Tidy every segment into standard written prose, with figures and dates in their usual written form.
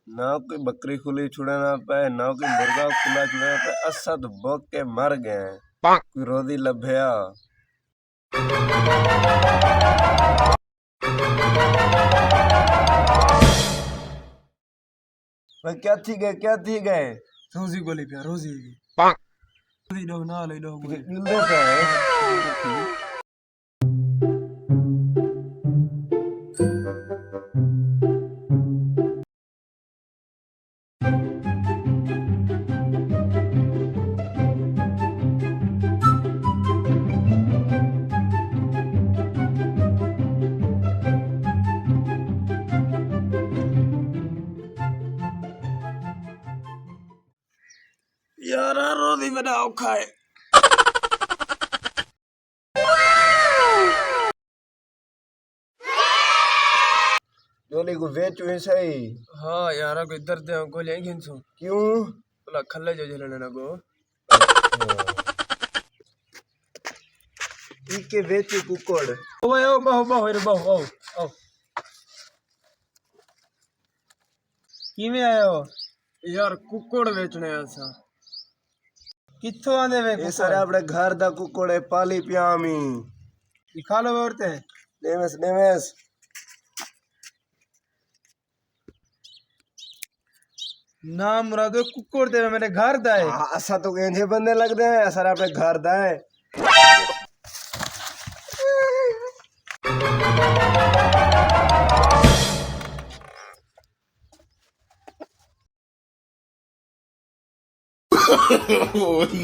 ना कोई बकरी खुली छुड़ाना पाए, ना कोई मुर्गा खुला छुड़ाना पाए। असा तो भूख के मर गए। कोई रोदी लभया। भाई क्या थी गए, क्या थी गए? रोजी गोली पे रोजी ले लो ना ले लो गोली मिलते पे यार रोजी बनाओ खाए। जोली को बेचू है सही। हाँ यार कोई दर्द है गोली घिनसो क्यों? बोला खल्ले जो झलने लगो। इके बेचू कुकड़। ओए ओ बहु रे बहु आओ किवें आयो यार कुकड़ बेचने आसा किथों आंदे वे ये सारे अपने घर दा कुकड़ है, पाली प्यामी। दिखा लो औरते डेमेस डेमेस ना मुरादो कुकड़ तेरा मेरे घर दा है। असा तो गेंजे बंदे लगते हैं, सारे अपने घर दा है।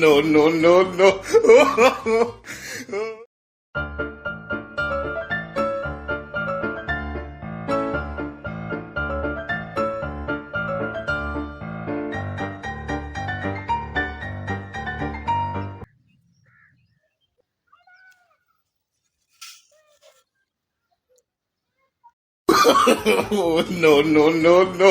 No, no, no, no. No, no, no, no.